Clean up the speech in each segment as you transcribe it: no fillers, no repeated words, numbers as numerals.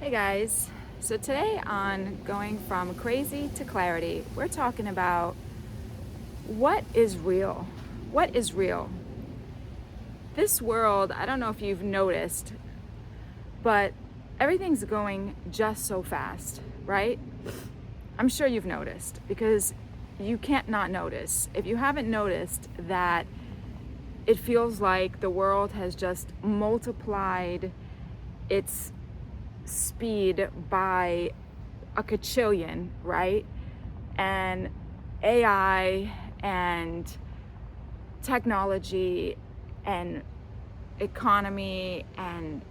Hey guys, so today on Going From Crazy to Clarity, we're talking about what is real? What is real? This world, I don't know if you've noticed, but everything's going just so fast, right? I'm sure you've noticed because you can't not notice. If you haven't noticed that it feels like the world has just multiplied its speed by a kajillion, right? And AI and technology and economy and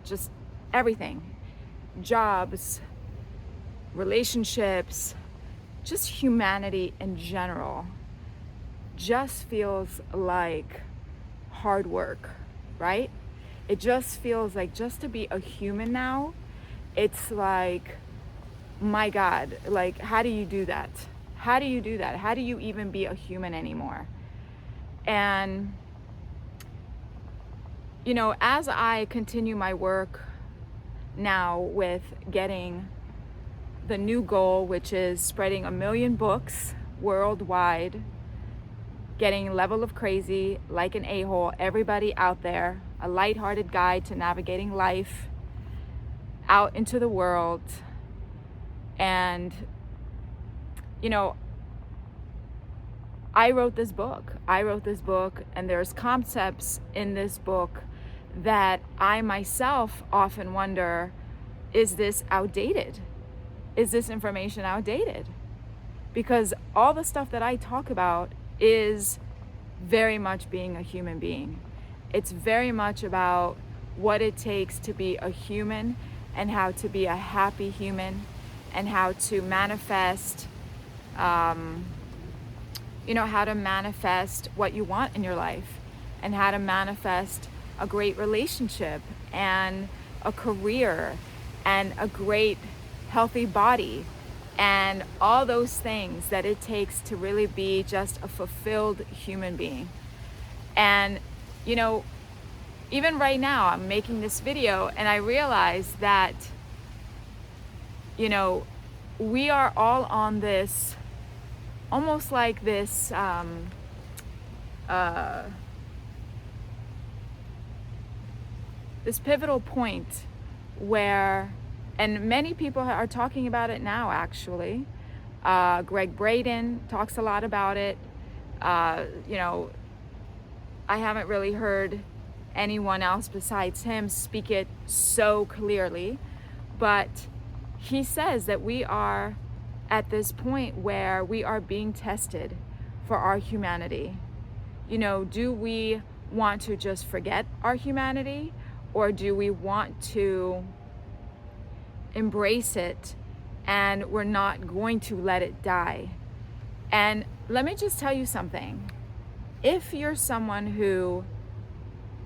just everything, jobs, relationships, just humanity in general just feels like hard work, right? It just feels like just to be a human now, it's like, my God, like, how do you do that? How do you do that? How do you even be a human anymore? And, as I continue my work now with getting the new goal, which is spreading 1,000,000 books worldwide, getting level of crazy, like an a-hole, everybody out there, a lighthearted guide to navigating life out into the world. And, I wrote this book, and there's concepts in this book that I myself often wonder, is this outdated? Is this information outdated? Because all the stuff that I talk about is very much being a human being. It's very much about what it takes to be a human and how to be a happy human and how to manifest, how to manifest what you want in your life and how to manifest a great relationship and a career and a great healthy body and all those things that it takes to really be just a fulfilled human being. And, even right now, I'm making this video and I realize that, we are all on this, almost like this, this pivotal point where, and many people are talking about it now, actually. Greg Braden talks a lot about it. I haven't really heard anyone else besides him speak it so clearly, but he says that we are at this point where we are being tested for our humanity. Do we want to just forget our humanity, or do we want to embrace it and we're not going to let it die? And let me just tell you something. If you're someone who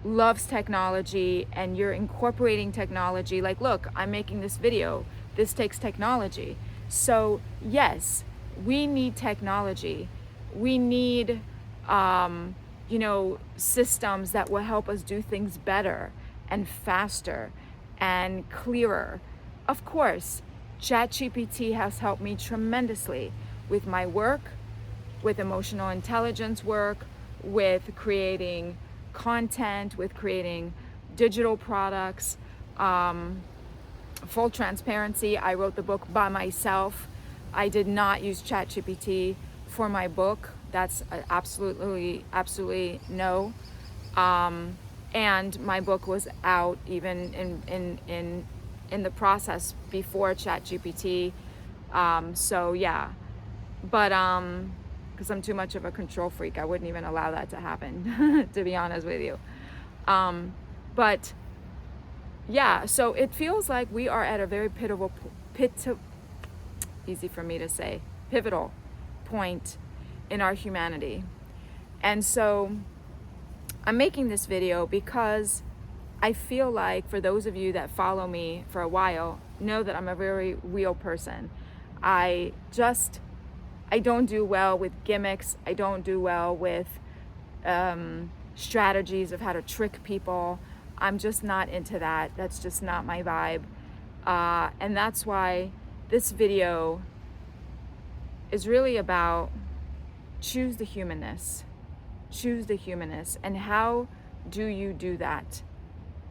loves technology and you're incorporating technology, like, look, I'm making this video, this takes technology. So yes, we need technology. We need, systems that will help us do things better and faster and clearer. Of course, ChatGPT has helped me tremendously with my work, with emotional intelligence work, with creating content, with creating digital products. Full transparency, I wrote the book by myself. I did not use ChatGPT for my book. That's absolutely no. And my book was out even in the process before ChatGPT. So yeah, but because I'm too much of a control freak, I wouldn't even allow that to happen, to be honest with you. But yeah, so it feels like we are at a very pivotal point in our humanity. And so I'm making this video because I feel like, for those of you that follow me for a while, know that I'm a very real person. I don't do well with gimmicks. I don't do well with strategies of how to trick people. I'm just not into that. That's just not my vibe. And that's why this video is really about choose the humanness. Choose the humanness. And how do you do that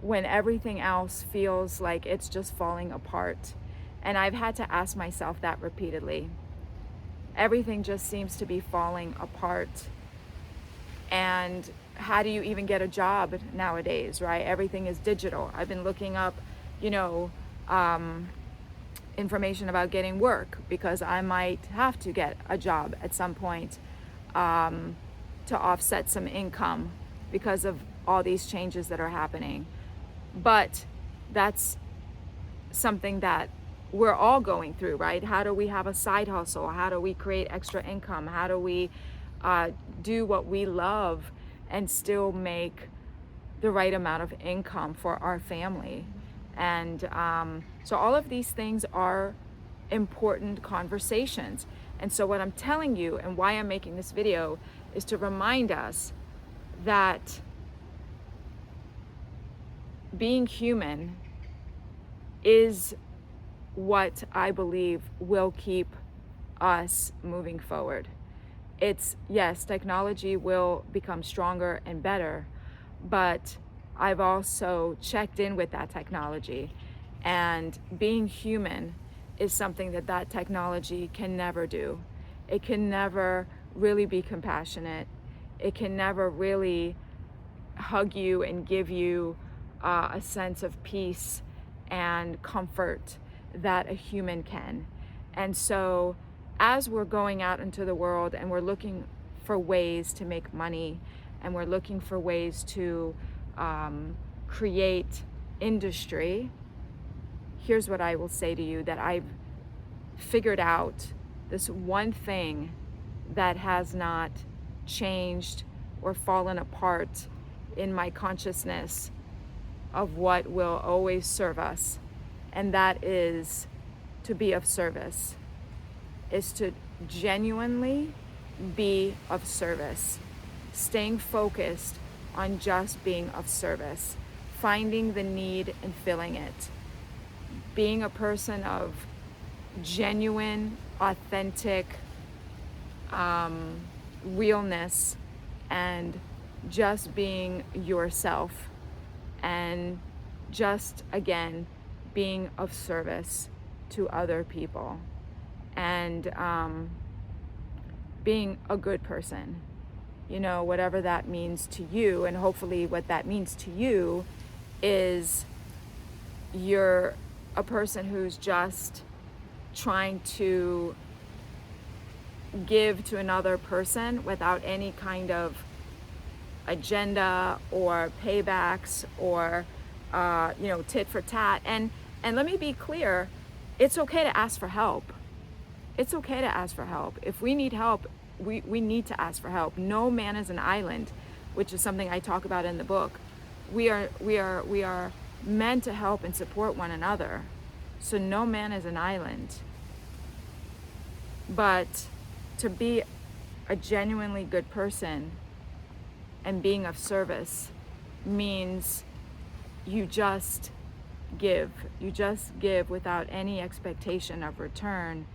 when everything else feels like it's just falling apart? And I've had to ask myself that repeatedly. Everything just seems to be falling apart. And how do you even get a job nowadays, right? Everything is digital. I've been looking up, information about getting work because I might have to get a job at some point to offset some income because of all these changes that are happening. But that's something that we're all going through, right? How do we have a side hustle? How do we create extra income? How do we do what we love and still make the right amount of income for our family? And so all of these things are important conversations. And so what I'm telling you and why I'm making this video is to remind us that being human is what I believe will keep us moving forward. It's, yes, technology will become stronger and better, but I've also checked in with that technology, and being human is something that technology can never do. It can never really be compassionate. It can never really hug you and give you a sense of peace and comfort that a human can. And so as we're going out into the world and we're looking for ways to make money and we're looking for ways to create industry, here's what I will say to you, that I've figured out this one thing that has not changed or fallen apart in my consciousness of what will always serve us, and that is to be of service, is to genuinely be of service, staying focused on just being of service, finding the need and filling it, being a person of genuine, authentic realness, and just being yourself, and just, again, being of service to other people, and being a good person, whatever that means to you. And hopefully what that means to you is you're a person who's just trying to give to another person without any kind of agenda or paybacks or tit for tat. And let me be clear, it's okay to ask for help. It's okay to ask for help. If we need help, we need to ask for help. No man is an island, which is something I talk about in the book. We are meant to help and support one another. So no man is an island. But to be a genuinely good person and being of service means you just give. You just give without any expectation of return,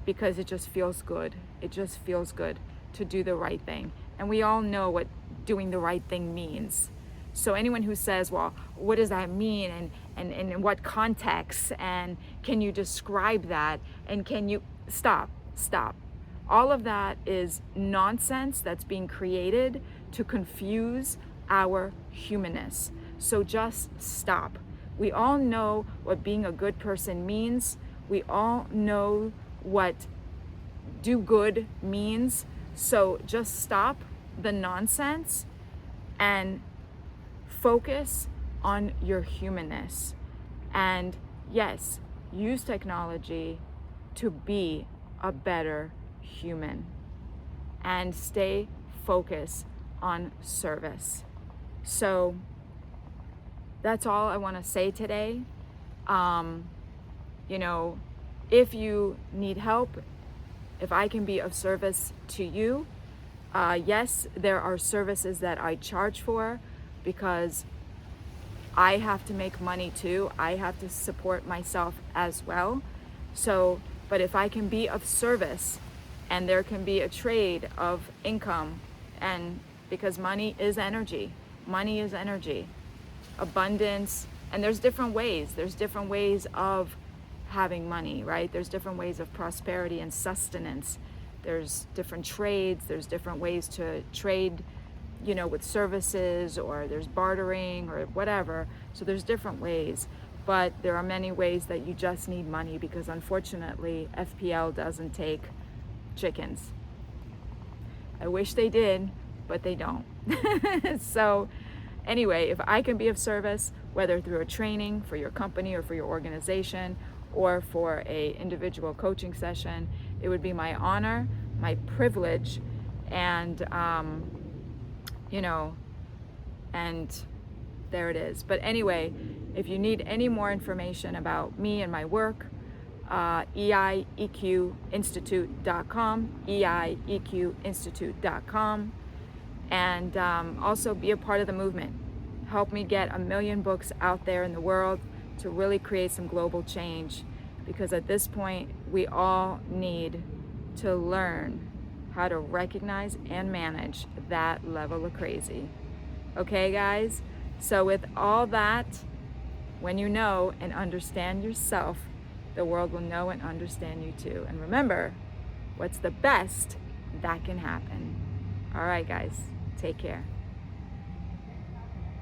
because it just feels good. It just feels good to do the right thing. And we all know what doing the right thing means. So anyone who says, well, what does that mean? And in what context? And can you describe that? And can you stop? All of that is nonsense that's being created to confuse our humanness. So just stop. We all know what being a good person means. We all know what do good means. So just stop the nonsense and focus on your humanness. And yes, use technology to be a better human, and stay focused on service. So that's all I want to say today. If you need help, if I can be of service to you, yes, there are services that I charge for, because I have to make money too. I have to support myself as well. So, but if I can be of service and there can be a trade of income, and because money is energy, abundance, and there's different ways of having money, right? There's different ways of prosperity and sustenance. There's different trades, there's different ways to trade, with services, or there's bartering or whatever. So there's different ways, but there are many ways that you just need money, because unfortunately FPL doesn't take chickens. I wish they did, but they don't. So anyway, if I can be of service, whether through a training for your company or for your organization, or for a individual coaching session, it would be my honor, my privilege, and and there it is. But anyway, if you need any more information about me and my work, EIEQinstitute.com, EIEQinstitute.com, and also be a part of the movement. Help me get 1 million books out there in the world to really create some global change, because at this point we all need to learn how to recognize and manage that level of crazy. Okay, guys? So with all that, when you know and understand yourself, the world will know and understand you too. And remember, what's the best that can happen? All right, guys, take care.